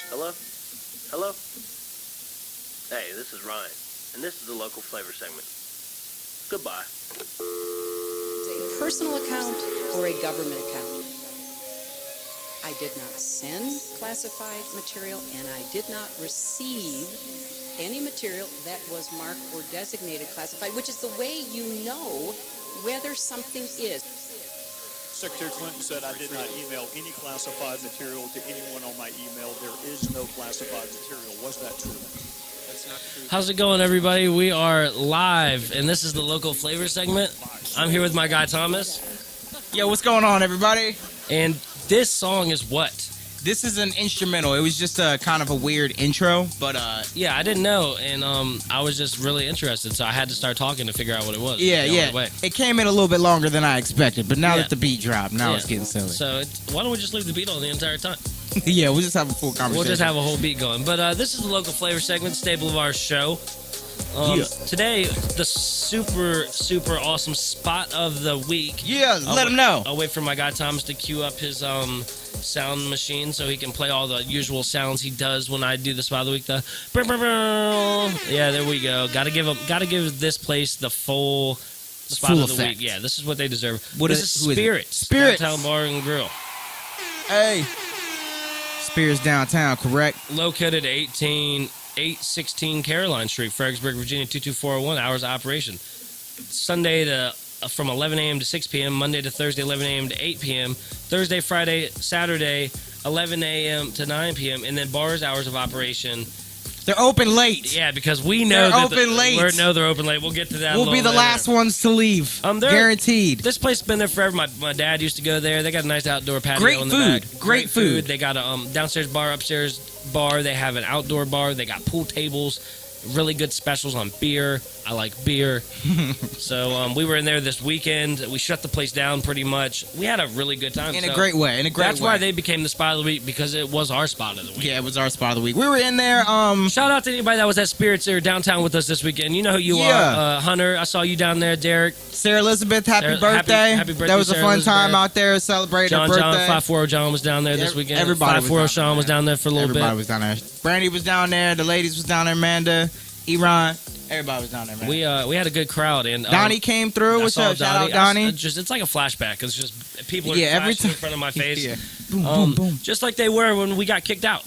Hello? Hello? Hey, this is Ryan, and this is the local flavor segment. Goodbye. A personal account or a government account. I did not send classified material, and I did not receive any material that was marked or designated classified, which is the way you know whether something is. Secretary Clinton said I did not email any classified material to anyone on my email. There is no classified material. Was that true? That's not true. How's it going, everybody? We are live, and this is the local flavor segment. I'm here with my guy, Thomas. Yo, what's going on, everybody? And this song is what? This is an instrumental. It was just a kind of a weird intro, but Yeah, I didn't know, and I was just really interested, so I had to start talking to figure out what it was. yeah. It came in a little bit longer than I expected, but now Yeah. that the beat dropped, now Yeah. it's getting silly. So why don't we just leave the beat on the entire time? Yeah, we'll just have a full conversation. We'll just have a whole beat going. But this is the local flavor segment, staple of our show. Today, the super, super awesome spot of the week. Yeah, let them know. I'll wait for my guy Thomas to cue up his sound machine so he can play all the usual sounds he does when I do the spot of the week. The yeah, there we go. Gotta give this place the full spot full of the effect. week. Yeah, this is what they deserve. What this is- is who is it? Spirits. Spirits. Downtown Bar and Grill. Hey, Spears downtown, correct? Located at 816 Caroline Street, Fredericksburg, Virginia 22401. Hours of operation. Sunday to from 11 a.m. to 6 p.m. Monday to Thursday 11 a.m. to 8 p.m. Thursday, Friday, Saturday 11 a.m. to 9 p.m. And then bars hours of operation. They're open late. Yeah, because we know They're that open late. We know they're open late. We'll get to that. We'll be the last ones to leave. Guaranteed. This place has been there forever. My dad used to go there. They got a nice outdoor patio Great in the food. back. Great food. They got a downstairs bar, upstairs bar. They have an outdoor bar. They got pool tables. Really good specials on beer. I like beer. So we were in there this weekend. We shut the place down pretty much. We had a really good time. In a great way. That's why they became the spot of the week, because it was our spot of the week. Yeah, it was our spot of the week. We were in there. Shout out to anybody that was at Spirits or downtown with us this weekend. You know who you are. Hunter, I saw you down there. Derek. Sarah Elizabeth, happy birthday. Happy birthday. That was a Sarah fun Elizabeth. time out there celebrating her birthday. John 540 John was down there this weekend. Everybody 540 Sean was down there for a little bit. Everybody was down there. Brandy was down there. The ladies was down there. Amanda, Iran, everybody was down there, man. We had a good crowd, and Donnie came through. What's up? Shout out Donnie. It's like a flashback. It's just people are every flashing time in front of my face. Yeah. Boom, boom. Just like they were when we got kicked out.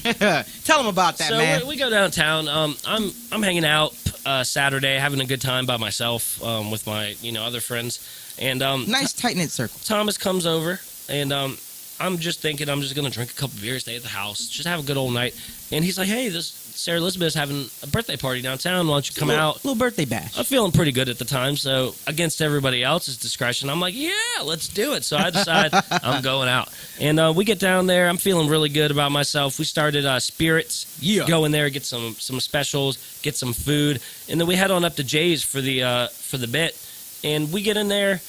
Tell them about that, man. So we go downtown. I'm hanging out Saturday, having a good time by myself with my other friends, and nice tight knit circle. Thomas comes over, and I'm just thinking I'm just gonna drink a couple beers, stay at the house, just have a good old night. And he's like, "Hey, this Sarah Elizabeth's having a birthday party downtown. Why don't you come out?" Little birthday bash. I'm feeling pretty good at the time, so against everybody else's discretion, I'm like, "Yeah, let's do it." So I decide I'm going out, and we get down there. I'm feeling really good about myself. We started Spirits. Yeah. Go in there, get some specials, get some food, and then we head on up to Jay's for the bit. And we get in there,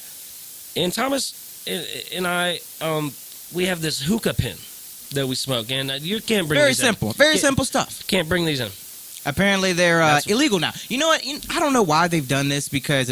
and Thomas and I we have this hookah pen that we smoke, and you can't bring these in. Very simple stuff. Can't bring these in. Apparently they're illegal now. You know what? I don't know why they've done this, because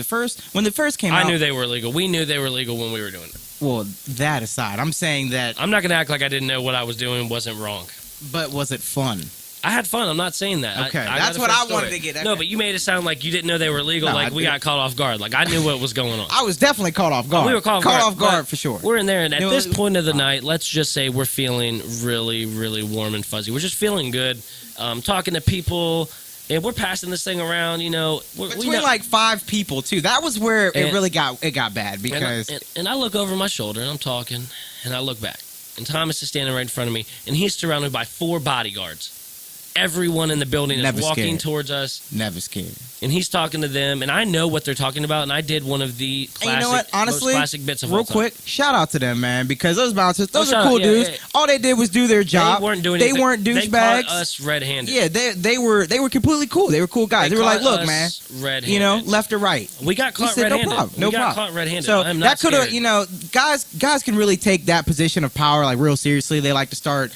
when they first came out, I knew they were illegal. We knew they were illegal when we were doing it. Well, that aside, I'm saying that. I'm not going to act like I didn't know what I was doing wasn't wrong. But was it fun? I had fun. I'm not saying that. Okay, I that's got a what fair I story. wanted to get. Okay. No, but you made it sound like you didn't know they were illegal. No, like we got caught off guard. Like I knew what was going on. I was definitely caught off guard. We were caught off guard but for sure. We're in there, and at this point of the night, let's just say we're feeling really, really warm and fuzzy. We're just feeling good, talking to people, and we're passing this thing around. Between like 5 people too. That was where it really got bad, because and I look over my shoulder and I'm talking, and I look back, and Thomas is standing right in front of me, and he's surrounded by 4 bodyguards. Everyone in the building is walking towards us. Never scared. And he's talking to them, and I know what they're talking about, and I did one of the classic, you know what? Honestly, most classic bits of real all time. quick, shout out to them, man, because those bouncers, those are cool yeah, dudes. yeah. All they did was do their job. They weren't doing They anything. weren't They douchebags. caught us red-handed. Yeah, they were completely cool. They were cool guys. They were like, look, man, red-handed. left or right. We got caught said, red-handed. No problem. Got caught red-handed. So I'm not that could have, scared. guys can really take that position of power like real seriously. They like to start,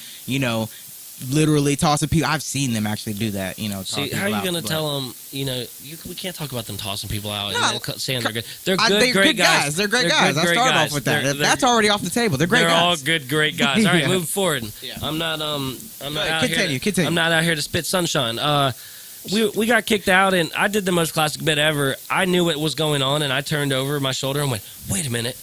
literally tossing people. I've seen them actually do that. You know, See, how are you going to tell them? You know, we can't talk about them tossing people out and then saying they're good. They're great guys. They're great guys. I start off with that. That's already off the table. They're great guys. They're all good, great guys. All right, Yeah. moving forward. Yeah. I'm not out Continue. I'm not out here to spit sunshine. We got kicked out, and I did the most classic bit ever. I knew what was going on, and I turned over my shoulder and went, "Wait a minute,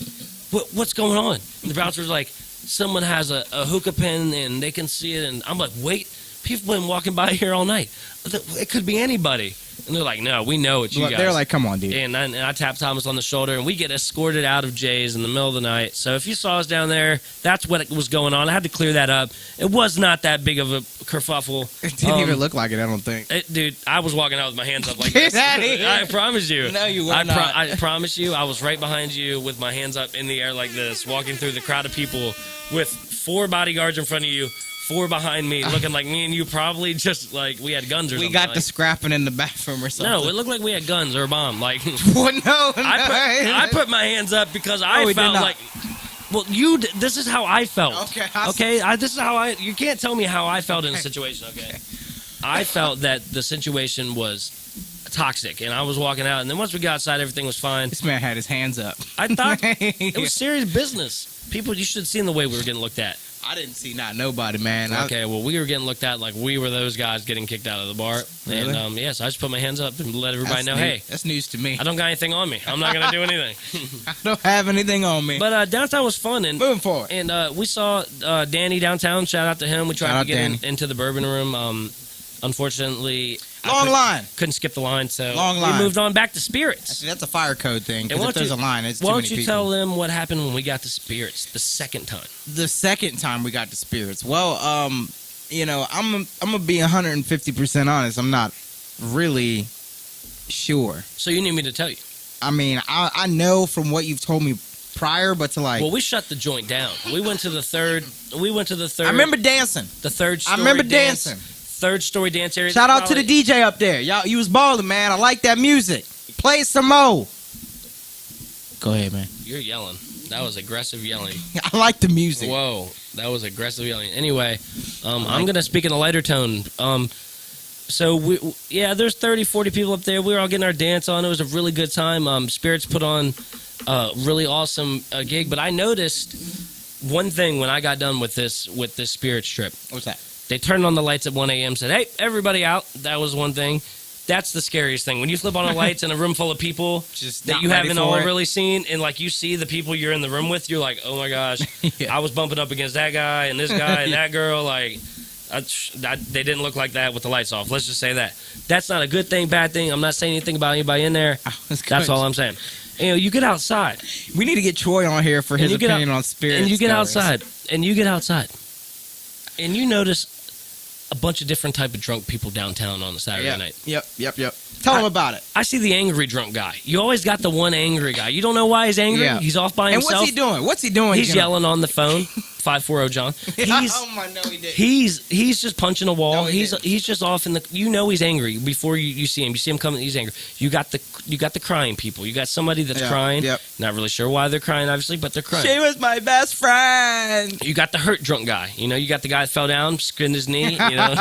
what's going on?" And the bouncer's like, "Someone has a hookah pen, and they can see it." And I'm like, "Wait, people been walking by here all night. It could be anybody." And they're like, "No, we know it's you guys." They're like, "Come on, dude." And I tap Thomas on the shoulder, and we get escorted out of Jay's in the middle of the night. So if you saw us down there, that's what was going on. I had to clear that up. It was not that big of a kerfuffle. It didn't even look like it, I don't think. Dude, I was walking out with my hands up like Get this. out of here. I promise you. No, you were not. I promise you, I was right behind you with my hands up in the air like this, walking through the crowd of people with 4 bodyguards in front of you, 4 behind me, looking like me and you probably just like we had guns or something. We got the scrapping in the bathroom or something. No, it looked like we had guns or a bomb. Like, well, no, I put my hands up because I we did felt not. like. Well, this is how I felt. Okay. This is how you can't tell me how I felt in a situation. Okay. I felt that the situation was toxic, and I was walking out, and then once we got outside, everything was fine. This man had his hands up. I thought it was serious business. People, you should have seen the way we were getting looked at. I didn't see nobody, man. Okay, well, we were getting looked at like we were those guys getting kicked out of the bar. Really? And, yes, I just put my hands up and let everybody know, hey, that's news to me. I don't got anything on me. I'm not going to do anything. I don't have anything on me. But downtown was fun. And moving forward. And we saw Danny downtown. Shout out to him. We tried to get into the bourbon room. Unfortunately, long line. Couldn't skip the line, so long line. We moved on back to spirits. Actually, that's a fire code thing. And if there's a line, it's too why many don't you people. tell them what happened when we got to spirits the second time? The second time we got to spirits. Well, you know, I'm gonna be 150% honest. I'm not really sure. So you need me to tell you? I mean, I know from what you've told me prior, but to like. Well, we shut the joint down. We went to the third. I remember dancing. The third story. I remember dancing. Third story dance area. Shout out to the DJ up there. Y'all, you was balling, man. I like that music. Play some more. Go ahead, man. You're yelling. That was aggressive yelling. I like the music. Whoa, that was aggressive yelling. Anyway, I'm gonna speak in a lighter tone. So there's 30, 40 people up there. We were all getting our dance on. It was a really good time. Spirits put on a really awesome gig. But I noticed one thing when I got done with this Spirits trip. What's that? They turned on the lights at 1 a.m. Said, "Hey, everybody out." That was one thing. That's the scariest thing. When you flip on the lights in a room full of people just that you haven't all really seen, and like you see the people you're in the room with, you're like, "Oh my gosh, I was bumping up against that guy and this guy and that girl." Like, they didn't look like that with the lights off. Let's just say that. That's not a good thing, bad thing. I'm not saying anything about anybody in there. That's all I'm saying. You know, you get outside. We need to get Troy on here for his opinion on spirits. And you get outside, and you notice a bunch of different type of drunk people downtown on a Saturday night. Yep. Tell them about it. I see the angry drunk guy. You always got the one angry guy. You don't know why he's angry. Yeah. He's off by himself. And what's he doing? He's yelling on the phone. 540 John. He's just punching a wall. No, he's just off in the. You know he's angry before you see him. You see him coming. He's angry. You got the crying people. You got somebody that's crying. Yep. Not really sure why they're crying, obviously, but they're crying. She was my best friend. You got the hurt drunk guy. You know, you got the guy that fell down, skinned his knee. You know,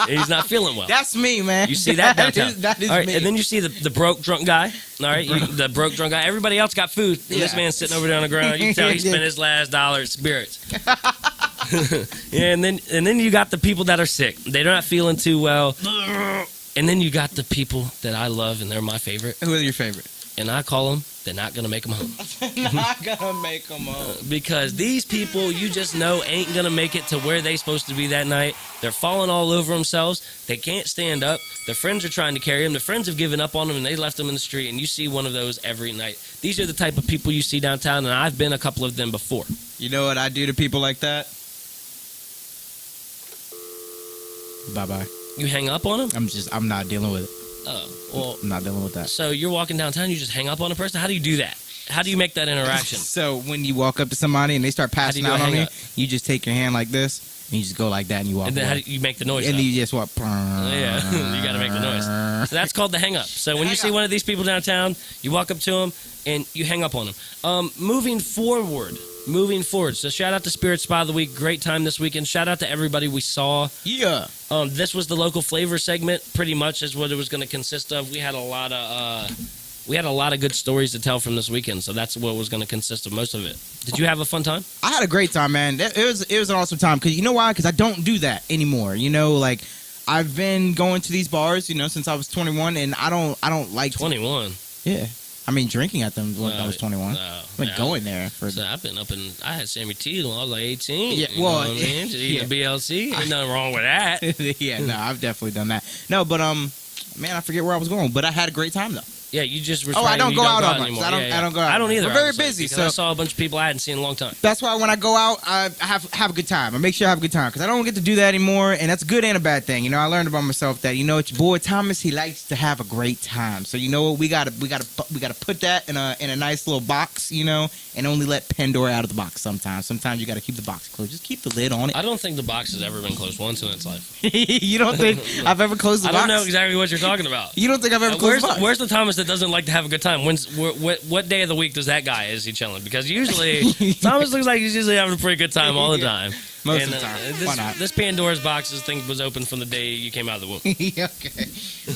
he's not feeling well. That's me, man. You see that downtown. That is all right, me. And then you see the broke drunk guy. All right, the broke drunk guy. Everybody else got food. And this man's sitting over there on the ground. You can tell he spent his last dollar at spirits. Yeah, and then you got the people that are sick. They're not feeling too well. And then you got the people that I love, and they're my favorite. Who are your favorite? And I call them, they're not going to make them home. Not going to make them home. Because these people, you just know, ain't going to make it to where they supposed to be that night. They're falling all over themselves. They can't stand up. Their friends are trying to carry them. Their friends have given up on them, and they left them in the street. And you see one of those every night. These are the type of people you see downtown, and I've been a couple of them before. You know what I do to people like that? Bye-bye. You hang up on them? I'm not dealing with it. Oh, well. I'm not dealing with that. So you're walking downtown, you just hang up on a person? How do you do that? How do you make that interaction? So when you walk up to somebody and they start passing out on you, you just take your hand like this, and you just go like that, and you walk And then away. how do you make the noise? And then you just walk. Yeah, you got to make the noise. So that's called the hang up. So when you see one of these people downtown, you walk up to them, and you hang up on them. Moving forward, moving forward. So shout out to Spirit Spot of the Week. Great time this weekend. Shout out to everybody we saw. Yeah. This was the local flavor segment, pretty much is what it was going to consist of. We had a lot of good stories to tell from this weekend, so that's what was going to consist of most of it. Did you have a fun time? I had a great time, man. It was an awesome time. Cause you know why? Because I don't do that anymore. You know, like I've been going to these bars, you know, since I was 21, and I don't like 21. Yeah. I mean, drinking at them when I was 21. I've been going there for. So I've been up in. I had Sammy T when I was like 18. Yeah, you well, know what I mean? To eat the BLC. Ain't nothing wrong with that. Yeah, no, I've definitely done that. No, but man, I forget where I was going, but I had a great time though. Yeah, you just were I don't you go out all anymore. much. I don't go out. I don't either. We're very honestly, busy, because so I saw a bunch of people I hadn't seen in a long time. that's why when I go out, I have a good time. I make sure I have a good time because I don't get to do that anymore, and that's a good and a bad thing. You know, I learned about myself that it's your boy Thomas. He likes to have a great time. So you know what, we gotta put that in a nice little box, you know, and only let Pandora out of the box sometimes. Sometimes you gotta keep the box closed. Just keep the lid on it. I don't think the box has ever been closed once in its life. You don't think I've ever closed the box? I don't know exactly what you're talking about. You don't think I've ever closed the box? Where's the Thomas that doesn't like to have a good time? What day of the week does that guy is he chilling? Because usually Thomas looks like he's usually having a pretty good time all the time. Most of the time. Why not? This Pandora's box thing was open from the day you came out of the womb. Okay.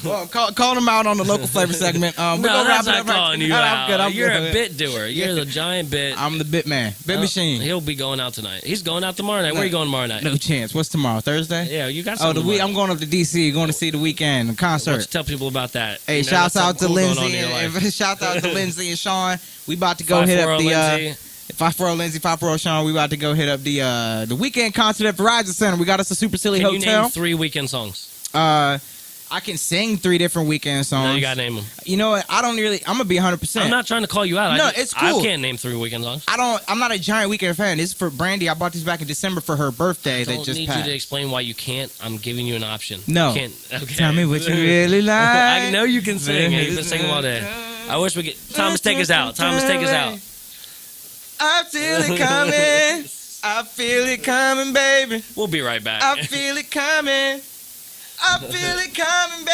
Well, call him out on the local flavor segment. No, that's not calling you out. I'm good. You're a bit doer. You're the giant bit. I'm the bit man. Bit machine. He'll be going out tonight. He's going out tomorrow night. Where are you going tomorrow night? No chance. What's tomorrow? Thursday? Yeah, you got Oh, something. I'm going up to DC, going to see the Weeknd, the concert. Why don't you tell people about that? Hey, You know, shouts that's out to something cool going on Lindsay in your life. and shout out to Lindsay and Sean. We about to go hit up the Lindsay. 540 Lindsay, 540 Sean. We about to go hit up the Weekend concert at Verizon Center. We got us a Super Silly Can hotel. you name 3 Weekend songs? I can sing 3 different Weekend songs. No, you gotta name them. You know what? I don't really. I'm gonna be 100%. I'm not trying to call you out. No, it's cool. I can't name 3 Weekend songs. I'm not a giant Weekend fan. This is for Brandy. I bought these back in December for her birthday. I That don't just need passed. you to explain why you can't. I'm giving you an option. No. You can't. Okay. Tell me what you really like. I know you can sing. You've been singing all day. I wish we could. Thomas, take us out. Thomas, take us out. I feel it coming. I feel it coming, baby. We'll be right back. I feel it coming. I feel it coming, baby.